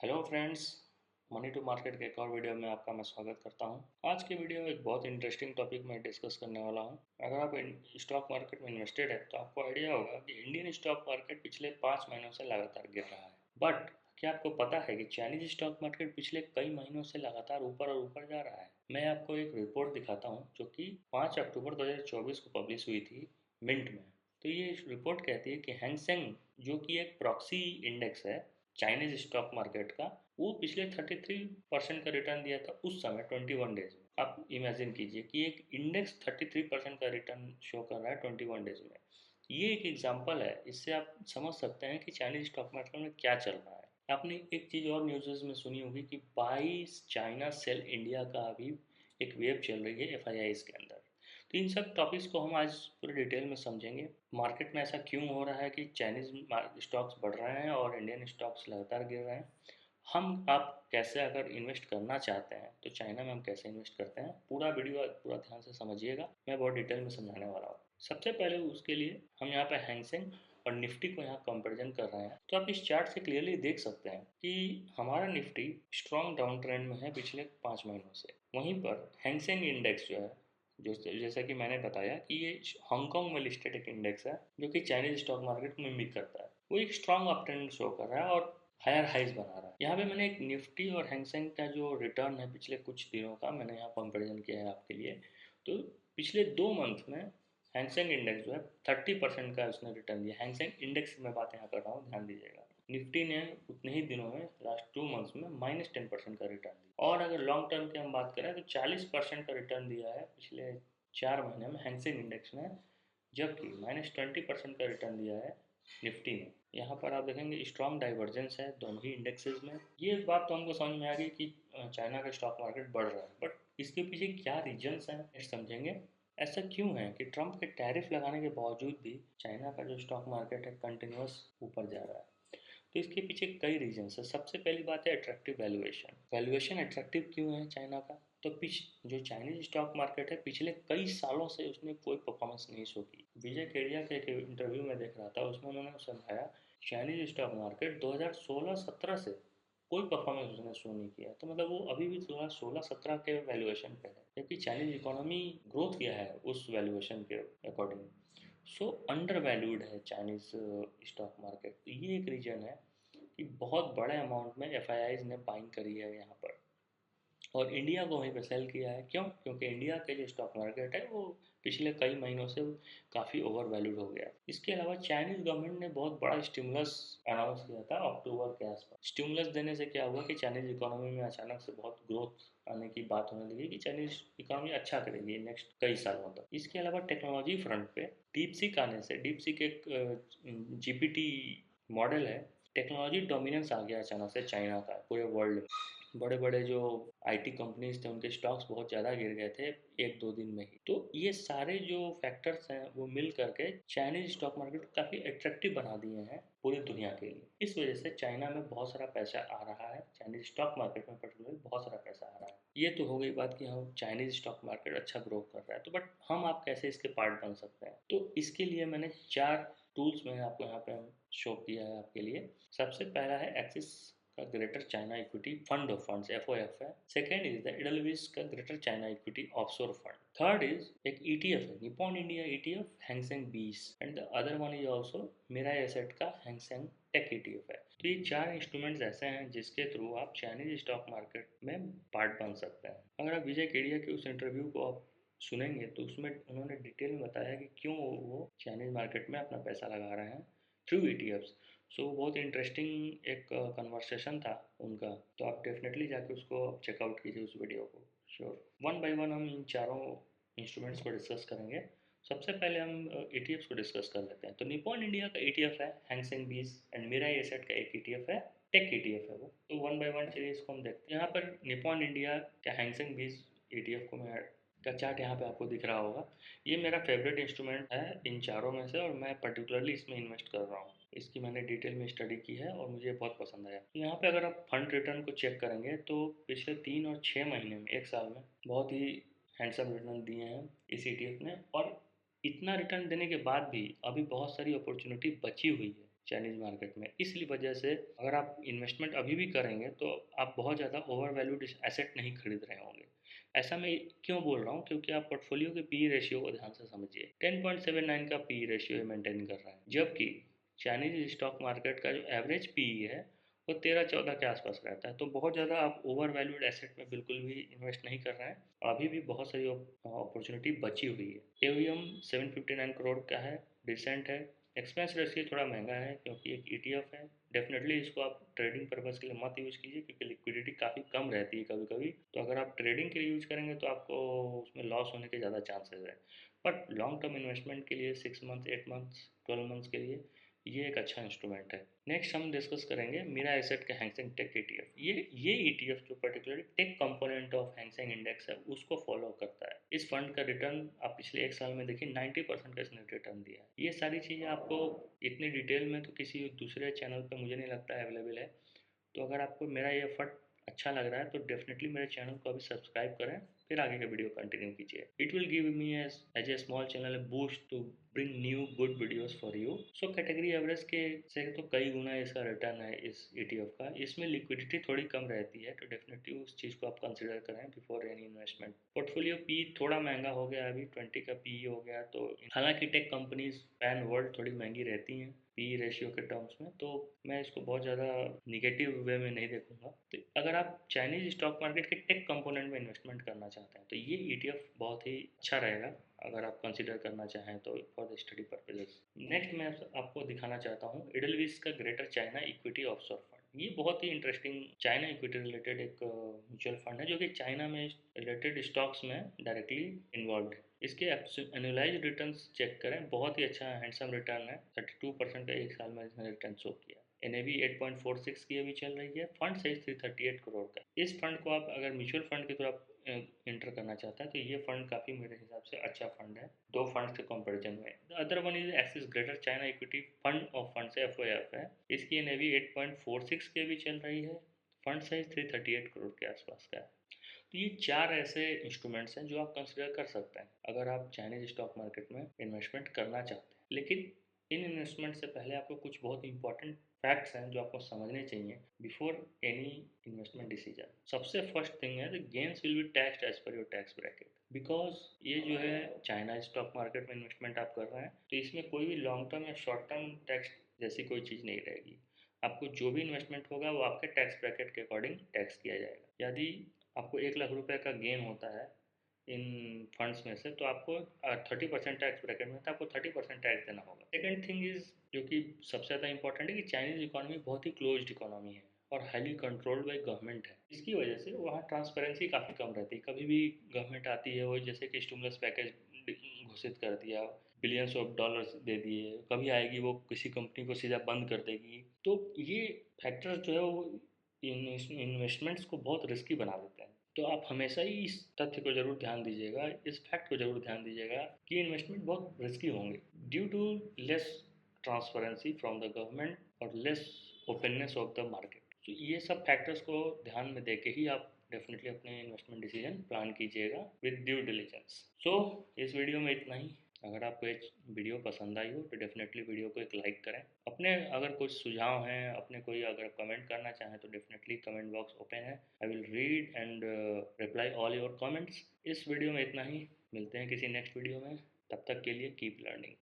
Hello friends, money to market के एक और वीडियो में आपका मैं स्वागत करता हूं। आज के वीडियो में एक बहुत इंटरेस्टिंग टॉपिक में डिस्कस करने वाला हूं। अगर आप स्टॉक मार्केट में इन्वेस्टेड है तो आपको आइडिया होगा कि इंडियन स्टॉक मार्केट पिछले 5 महीनों से लगातार गिर रहा है। बट क्या आपको पता है कि चाइनीज स्टॉक मार्केट पिछले कई महीनों से लगातार ऊपर और ऊपर जा रहा है। मैं आपको एक रिपोर्ट दिखाता हूँ जो कि 5 अक्टूबर 2024 को पब्लिश हुई थी मिंट में। तो ये रिपोर्ट कहती है कि हैंगसेंग जो कि एक प्रॉक्सी इंडेक्स है चाइनीज स्टॉक मार्केट का, वो पिछले 33% का रिटर्न दिया था उस समय 21 डेज में। आप इमेजिन कीजिए कि एक इंडेक्स 33% का रिटर्न शो कर रहा है 21 डेज में। ये एक एग्जांपल है, इससे आप समझ सकते हैं कि चाइनीज स्टॉक मार्केट में क्या चल रहा है। आपने एक चीज़ और न्यूज़ में सुनी होगी कि बाई चाइना सेल इंडिया का भी एक वेव चल रही है एफआईआईज के अंदर। तो इन सब टॉपिक्स को हम आज पूरे डिटेल में समझेंगे। मार्केट में ऐसा क्यों हो रहा है कि चाइनीज स्टॉक्स बढ़ रहे हैं और इंडियन स्टॉक्स लगातार गिर रहे हैं। हम आप कैसे अगर इन्वेस्ट करना चाहते हैं तो चाइना में हम कैसे इन्वेस्ट करते हैं, पूरा वीडियो पूरा ध्यान से समझिएगा। मैं बहुत डिटेल में समझाने वाला हूँ। सबसे पहले उसके लिए हम यहाँ पे हैंगसेंग और निफ्टी को यहाँ कंपैरिजन कर रहे हैं। तो आप इस चार्ट से क्लियरली देख सकते हैं कि हमारा निफ्टी स्ट्रॉन्ग डाउन ट्रेंड में है पिछले 5 महीनों से। वहीं पर हैंगसेंग इंडेक्स जो है, जो जैसा कि मैंने बताया कि ये हांगकांग में लिस्टेड एक इंडेक्स है जो कि चाइनीज स्टॉक मार्केट में मिमिक करता है। वो एक स्ट्रॉन्ग अप ट्रेंड शो कर रहा है और हायर हाइज बना रहा है। यहाँ पे मैंने एक निफ्टी और हैंगसेंग का जो रिटर्न है पिछले कुछ दिनों का मैंने यहाँ कंपैरिजन किया है आपके लिए। तो पिछले 2 मंथ में हैंगसेंग इंडेक्स जो है 30% का उसने रिटर्न दिया। हैंगसेंग इंडेक्स की मैं बात यहाँ कर रहा हूँ, ध्यान दीजिएगा। निफ्टी ने उतने ही दिनों में लास्ट 2 मंथ्स में -10% का रिटर्न दिया। और अगर लॉन्ग टर्म की हम बात करें तो 40% का रिटर्न दिया है पिछले 4 महीने में हैंगसेंग इंडेक्स ने, जबकि -20% का रिटर्न दिया है निफ्टी ने। यहाँ पर आप देखेंगे स्ट्रॉन्ग डाइवर्जेंस है दोनों ही इंडेक्सेस में। ये बात तो हमको समझ में आ गई कि चाइना का स्टॉक मार्केट बढ़ रहा है, बट इसके पीछे क्या रीजंस हैं समझेंगे। ऐसा क्यों है कि ट्रंप के टैरिफ लगाने के बावजूद भी चाइना का जो स्टॉक मार्केट है कंटिन्यूस ऊपर जा रहा है। तो इसके पीछे कई रीजंस है। सबसे पहली बात है अट्रैक्टिव वैल्यूएशन। वैल्यूएशन अट्रैक्टिव क्यों है चाइना का? तो जो चाइनीज स्टॉक मार्केट है पिछले कई सालों से उसने कोई परफॉर्मेंस नहीं शो की। विजय केडिया के एक इंटरव्यू में देख रहा था, उसमें उन्होंने समझाया चाइनीज स्टॉक मार्केट 2016-17 से कोई परफॉर्मेंस उसने शो नहीं किया। तो मतलब वो अभी भी 2016-17 के वैल्यूएशन पे है, जबकि चाइनीज इकोनॉमी ग्रोथ किया है उस वैल्यूएशन के अकॉर्डिंग। सो अंडर वैल्यूड है चाइनीज स्टॉक मार्केट। तो ये एक रीजन है कि बहुत बड़े अमाउंट में एफआईआईज ने बाइंग करी है यहाँ पर और इंडिया को वहीं पे सेल किया है। क्यों? क्योंकि इंडिया के जो स्टॉक मार्केट है वो पिछले कई महीनों से काफ़ी ओवर वैल्यूड हो गया। इसके अलावा चाइनीज गवर्नमेंट ने बहुत बड़ा स्टिमुलस अनाउंस किया था अक्टूबर के आसपास। स्टिमुलस देने से क्या हुआ कि चाइनीज इकोनॉमी में अचानक से बहुत ग्रोथ आने की बात होने लगी कि चाइनीज इकोनॉमी अच्छा करेगी नेक्स्ट कई सालों तक। इसके अलावा टेक्नोलॉजी फ्रंट पे डीप सीक आने से, डीप सीक एक जीपीटी मॉडल है, टेक्नोलॉजी डोमिनेंस आ गया अचानक से चाइना का पूरे वर्ल्ड में। बड़े बड़े जो आईटी कंपनीज थे उनके स्टॉक्स बहुत ज़्यादा गिर गए थे 1-2 दिन में ही। तो ये सारे जो फैक्टर्स हैं वो मिल करके चाइनीज स्टॉक मार्केट को काफ़ी अट्रैक्टिव बना दिए हैं पूरी दुनिया के लिए। इस वजह से चाइना में बहुत सारा पैसा आ रहा है, चाइनीज स्टॉक मार्केट में पर्टिकुलर बहुत सारा पैसा आ रहा है। ये तो हो गई बात कि हम चाइनीज स्टॉक मार्केट अच्छा ग्रो कर रहा है। तो बट हम आप कैसे इसके पार्ट बन सकते हैं, तो इसके लिए मैंने 4 टूल्स मैंने आपको यहाँ पे शो किया है आपके लिए। सबसे पहला है एक्सिस का greater China equity fund of funds FOF है। सेकेंड इज द एडलविस का greater China equity offshore fund. Third is एक ईटीएफ है, Nippon India ETF Hang Seng 20 and the other one is also Mirae asset का Hang Seng tech ETF है। तो ये 4 instruments ऐसे हैं जिसके थ्रू आप चाइनीज स्टॉक मार्केट में पार्ट बन सकते हैं। अगर आप विजय केडिया के उस इंटरव्यू को आप सुनेंगे तो उसमें उन्होंने डिटेल में बताया कि क्यों वो चाइनीज मार्केट में अपना पैसा लगा रहे हैं थ्रू ईटीएफ्स। सो बहुत इंटरेस्टिंग एक कन्वर्सेशन था उनका। तो आप डेफिनेटली जाके उसको चेकआउट कीजिए उस वीडियो को। श्योर, वन बाय वन हम इन चारों इंस्ट्रूमेंट्स को डिस्कस करेंगे। सबसे पहले हम ईटीएफ्स को डिस्कस कर लेते हैं। तो निपॉन इंडिया का ईटीएफ है हैंगसेंग 20 एंड मिराई एसेट का एक ईटीएफ है, टेक ईटीएफ है वो। तो वन बाय वन चलिए इसको हम देखते हैं। यहाँ पर निपॉन इंडिया का हैंगसेंग 20 ईटीएफ को मैं का चार्ट यहाँ पे आपको दिख रहा होगा। ये मेरा फेवरेट इंस्ट्रूमेंट है इन चारों में से और मैं पर्टिकुलरली इसमें इन्वेस्ट कर रहा हूँ। इसकी मैंने डिटेल में स्टडी की है और मुझे बहुत पसंद आया। तो यहाँ पे अगर आप फंड रिटर्न को चेक करेंगे तो पिछले 3 और 6 महीने में, एक साल में बहुत ही हैंडसम रिटर्न दिए हैं इस ईटीएफ ने। और इतना रिटर्न देने के बाद भी अभी बहुत सारी अपॉर्चुनिटी बची हुई है चाइनीज़ मार्केट में। इसलिए वजह से अगर आप इन्वेस्टमेंट अभी भी करेंगे तो आप बहुत ज़्यादा ओवर वैल्यूड एसेट नहीं खरीद रहे होंगे। ऐसा मैं क्यों बोल रहा हूँ, क्योंकि आप पोर्टफोलियो के पी रेशियो को ध्यान से समझिए। 10.79 का पी रेशियो मेंटेन कर रहा है, जबकि चाइनीज स्टॉक मार्केट का जो एवरेज पी है वो 13-14 के आसपास रहता है। तो बहुत ज़्यादा आप ओवर वैल्यूड एसेट में बिल्कुल भी इन्वेस्ट नहीं कर रहे हैं। अभी भी बहुत सारी अपॉर्चुनिटी बची हुई है। एवीएम 759 करोड़ का है, डिसेंट है। एक्सपेंस रेशियो थोड़ा महंगा है क्योंकि एक ईटीएफ है। डेफिनेटली इसको आप ट्रेडिंग पर्पज़ के लिए मत यूज़ कीजिए, क्योंकि लिक्विडिटी काफ़ी कम रहती है कभी कभी। तो अगर आप ट्रेडिंग के लिए यूज़ करेंगे तो आपको उसमें लॉस होने के ज़्यादा चांसेस है। बट लॉन्ग टर्म इन्वेस्टमेंट के लिए 6 मंथ, 8 मंथ्स, 12 मंथ्स के लिए ये एक अच्छा इंस्ट्रूमेंट है। नेक्स्ट हम डिस्कस करेंगे मीरा एसेट का हैंगसेंग टेक ईटीएफ। ये ईटीएफ जो particularly tech component of Hang Seng index है उसको फॉलो करता है। इस फंड का रिटर्न आप पिछले 1 साल में देखिए 90% का इसने रिटर्न दिया है। ये सारी चीज़ें आपको इतनी डिटेल में तो किसी दूसरे चैनल पर मुझे नहीं लगता अवेलेबल है। तो अगर आपको मेरा ये फंड अच्छा लग रहा है तो डेफिनेटली मेरे चैनल को अभी सब्सक्राइब करें, फिर आगे का वीडियो कंटिन्यू कीजिए। It will give me as a small channel boost to bring new good videos for you. So category average के से तो कई गुना इसका रिटर्न है इस ईटीएफ का। इसमें लिक्विडिटी थोड़ी कम रहती है, तो डेफिनेटली उस चीज़ को आप कंसिडर करें before any investment. Portfolio P थोड़ा महंगा हो गया, अभी 20 का पी हो गया। तो हालांकि टेक कंपनीज पैन वर्ल्ड थोड़ी महंगी रहती हैं पी रेशियो के टर्म्स में, तो मैं इसको बहुत ज़्यादा निगेटिव वे में नहीं देखूंगा। तो अगर आप चाइनीज स्टॉक मार्केट के टेक कंपोनेंट में इन्वेस्टमेंट करना चाहते हैं तो ये ईटीएफ बहुत ही अच्छा रहेगा, अगर आप कंसिडर करना चाहें तो for the study purposes. Next मैं आपको दिखाना चाहता हूँ एडलविस का greater China equity offshore fund. ये बहुत ही इंटरेस्टिंग चाइना इक्विटी रिलेटेड एक म्यूचुअल फंड है जो कि चाइना में रिलेटेड स्टॉक्स में डायरेक्टली इन्वॉल्व है। इसके एनुअलाइज रिटर्न्स चेक करें, बहुत ही अच्छा हैंडसम रिटर्न है। 32% का एक साल में इसने रिटर्न शो किया। एनएवी 8.46 की अभी चल रही है। फंड साइज 338 करोड़ का। इस फंड को आप अगर म्यूचुअल फंड की तरफ एंटर करना चाहता है तो ये फंड काफ़ी मेरे हिसाब से अच्छा फंड है दो फंड के कंपैरिजन में। The other one is axis greater China equity fund of fund से एफ है। इसकी एनएवी 8.46 की अभी चल रही है। फंड साइज 338 करोड़ के आसपास का है। तो ये 4 ऐसे इंस्ट्रूमेंट्स हैं जो आप कंसिडर कर सकते हैं अगर आप चाइनीज स्टॉक मार्केट में इन्वेस्टमेंट करना चाहते हैं। लेकिन इन इन्वेस्टमेंट से पहले आपको कुछ बहुत इंपॉर्टेंट फैक्ट्स हैं जो आपको समझने चाहिए बिफोर एनी इन्वेस्टमेंट डिसीजन। सबसे फर्स्ट थिंग है the gains will be taxed as per your tax bracket. Because ये जो है चाइना स्टॉक मार्केट में इन्वेस्टमेंट आप कर रहे हैं तो इसमें कोई भी लॉन्ग टर्म या शॉर्ट टर्म टैक्स जैसी कोई चीज़ नहीं रहेगी। आपको जो भी इन्वेस्टमेंट होगा वो आपके टैक्स ब्रैकेट के अकॉर्डिंग टैक्स किया जाएगा। यदि आपको 1 लाख रुपए का गेन होता है इन फंड्स में से तो आपको 30% टैक्स ब्रैकेट में था, आपको 30% टैक्स देना होगा। सेकेंड थिंग इज जो कि सबसे ज़्यादा इंपॉर्टेंट है कि चाइनीज इकोनॉमी बहुत ही क्लोज्ड इकोनॉमी है और हाईली कंट्रोल्ड बाई गवर्नमेंट है। इसकी वजह से वहाँ ट्रांसपेरेंसी काफ़ी कम रहती है। कभी भी गवर्नमेंट आती है वो जैसे कि स्टिमुलस पैकेज घोषित कर दिया, बिलियंस ऑफ डॉलर्स दे दिए, कभी आएगी वो किसी कंपनी को सीधा बंद कर देगी। तो ये फैक्टर्स जो है वो इन्वेस्टमेंट्स को बहुत रिस्की बना देते हैं। तो आप हमेशा ही इस तथ्य को जरूर ध्यान दीजिएगा, इस फैक्ट को जरूर ध्यान दीजिएगा कि इन्वेस्टमेंट बहुत रिस्की होंगे due to less transparency from the government और less openness of the market. तो ये सब फैक्टर्स को ध्यान में देके ही आप डेफिनेटली अपने इन्वेस्टमेंट डिसीजन प्लान कीजिएगा विद ड्यू डिलीजेंस। सो इस वीडियो में इतना ही। अगर आपको एक वीडियो पसंद आई हो तो डेफिनेटली वीडियो को एक लाइक करें। अपने अगर कुछ सुझाव हैं, अपने कोई अगर कमेंट करना चाहें तो डेफिनेटली कमेंट बॉक्स ओपन है। I will read and reply all your comments. इस वीडियो में इतना ही। मिलते हैं किसी नेक्स्ट वीडियो में, तब तक के लिए कीप लर्निंग।